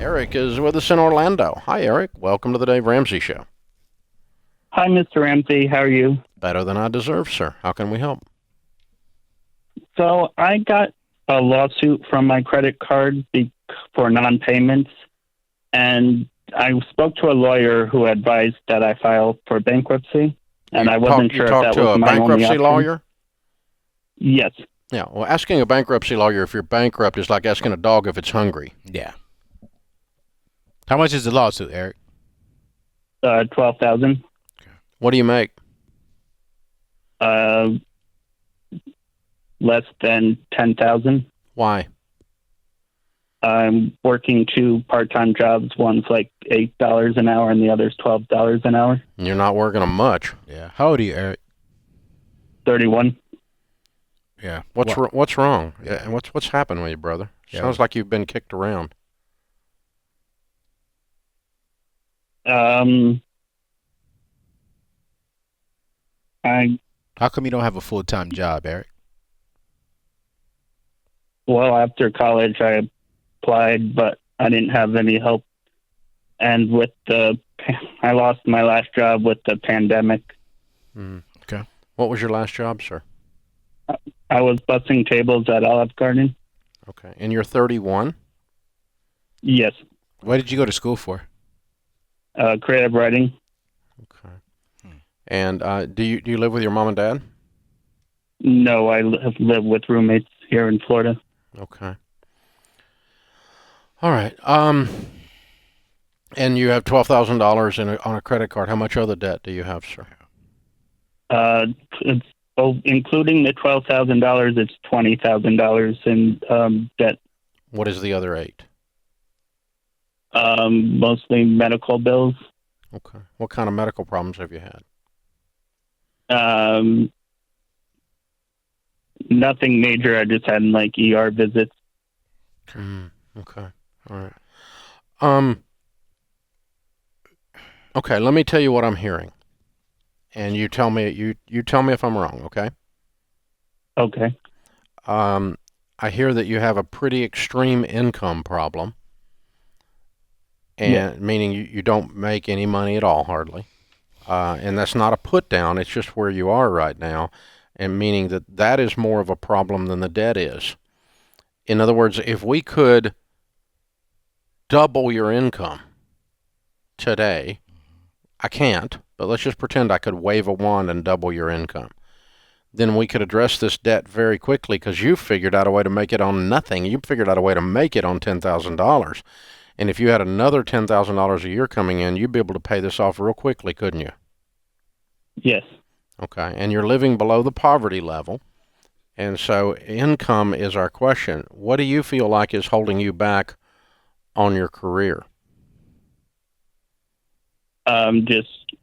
Eric is with us in Orlando. Hi, Eric. Welcome to the Dave Ramsey Show. Hi, Mr. Ramsey. How are you? Better than I deserve, sir. How can we help? So I got a lawsuit from my credit card for non-payments, and I spoke to a lawyer who advised that I file for bankruptcy, and I wasn't sure if that was my only option. You talked to a bankruptcy lawyer? Yes. Yeah, well, asking a bankruptcy lawyer if you're bankrupt is like asking a dog if it's hungry. Yeah. How much is the lawsuit, Eric? $12,000. What do you make? Less than $10,000. Why? I'm working two part-time jobs. One's like $8 an hour, and the other's $12 an hour. You're not working them much. Yeah. How old are you, Eric? 31. Yeah. What's wrong? Yeah. What's happened with you, brother? Yeah. Sounds like you've been kicked around. How come you don't have a full-time job, Eric? Well, after college, I applied, but I didn't have any help. And I lost my last job with the pandemic. Okay. What was your last job, sir? I was bussing tables at Olive Garden. Okay. And you're 31? Yes. What did you go to school for? Creative writing. Okay. And do you live with your mom and dad? No, I live with roommates here in Florida. Okay. All right. And you have $12,000 on a credit card. How much other debt do you have, sir? Including the $12,000, it's $20,000 in debt. What is the other eight? Mostly medical bills. Okay. What kind of medical problems have you had? Nothing major. I just had like ER visits. Okay. All right. Okay, let me tell you what I'm hearing. And you tell me if I'm wrong, okay? Okay. I hear that you have a pretty extreme income problem. And yeah. Meaning you don't make any money at all, hardly. And that's not a put down, it's just where you are right now. And meaning that is more of a problem than the debt is. In other words, if we could double your income today, I can't, but let's just pretend I could wave a wand and double your income. Then we could address this debt very quickly because you figured out a way to make it on nothing. You figured out a way to make it on $10,000. And if you had another $10,000 a year coming in, you'd be able to pay this off real quickly, couldn't you? Yes. Okay, and you're living below the poverty level. And so income is our question. What do you feel like is holding you back on your career? Just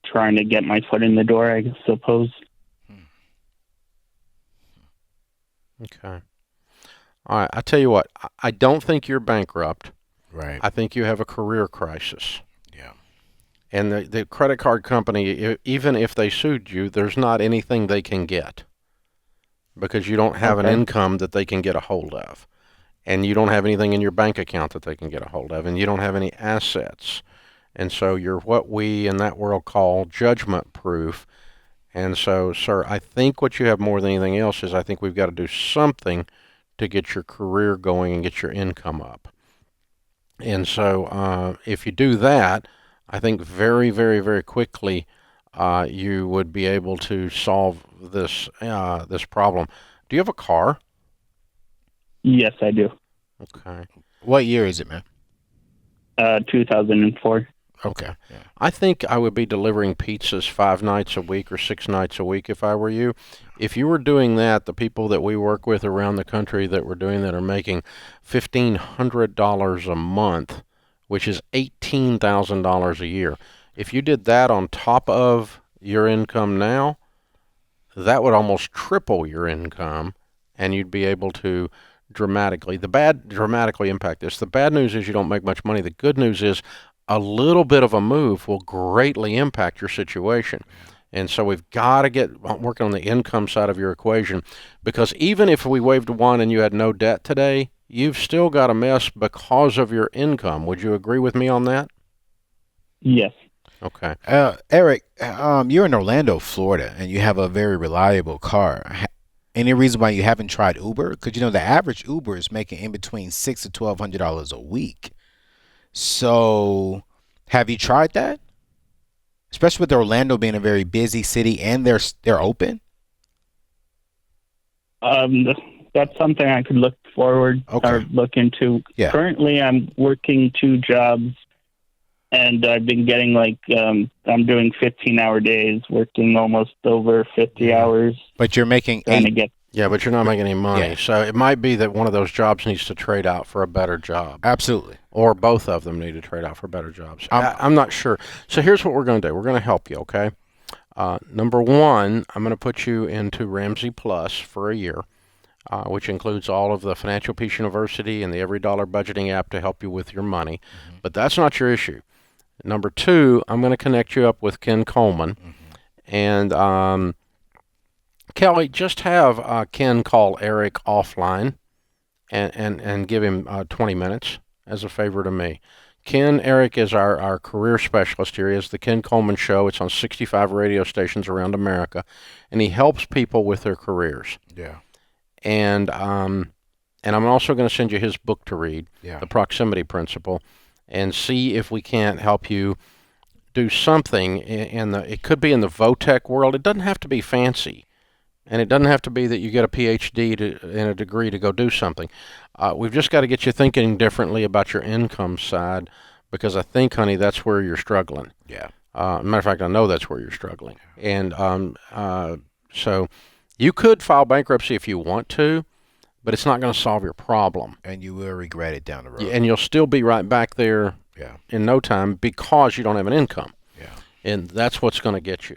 trying to get my foot in the door, I suppose. Okay. All right, I tell you what, I don't think you're bankrupt. Right. I think you have a career crisis. Yeah. And the credit card company, even if they sued you, there's not anything they can get because you don't have an income that they can get a hold of. And you don't have anything in your bank account that they can get a hold of. And you don't have any assets. And so you're what we in that world call judgment proof. And so, sir, I think what you have more than anything else is I think we've got to do something to get your career going and get your income up. And so if you do that, I think very, very, very quickly you would be able to solve this problem. Do you have a car? Yes, I do. Okay. What year is it, man? 2004. Okay. Yeah. I think I would be delivering pizzas 5 nights a week or 6 nights a week if I were you. If you were doing that, the people that we work with around the country that were doing that are making $1,500 a month, which is $18,000 a year. If you did that on top of your income now, that would almost triple your income, and you'd be able to dramatically impact this. The bad news is you don't make much money. The good news is a little bit of a move will greatly impact your situation. And so we've got to get working on the income side of your equation, because even if we waved a wand and you had no debt today, you've still got a mess because of your income. Would you agree with me on that? Yes. Okay. Eric, you're in Orlando, Florida, and you have a very reliable car. Any reason why you haven't tried Uber? Because you know the average Uber is making in between $600 to $1,200 a week. So, have you tried that? Especially with Orlando being a very busy city and they're open. Um, that's something I could look forward Okay. or look into. Yeah. Currently, I'm working 2 jobs, and I've been getting I'm doing 15-hour days, working almost over 50 Yeah. hours, But you're making trying to eight. get. Yeah, but you're not making any money. Yeah. So it might be that one of those jobs needs to trade out for a better job. Absolutely. Or both of them need to trade out for better jobs. I'm- I'm not sure. So here's what we're going to do. We're going to help you, okay? Number one, I'm going to put you into Ramsey Plus for a year, which includes all of the Financial Peace University and the Every Dollar Budgeting app to help you with your money. But that's not your issue. Number two, I'm going to connect you up with Ken Coleman. And Kelly, just have Ken call Eric offline and give him 20 minutes as a favor to me. Eric is our career specialist here. He has the Ken Coleman Show. It's on 65 radio stations around America, and he helps people with their careers. Yeah. And I'm also going to send you his book to read, Yeah. The Proximity Principle, and see if we can't help you do something it could be in the VOTEC world. It doesn't have to be fancy. And it doesn't have to be that you get a PhD and a degree to go do something. We've just got to get you thinking differently about your income side, because I think, honey, that's where you're struggling. Yeah. Matter of fact, I know that's where you're struggling. And so you could file bankruptcy if you want to, but it's not going to solve your problem. And you will regret it down the road. And you'll still be right back there Yeah. in no time because you don't have an income. Yeah. And that's what's going to get you.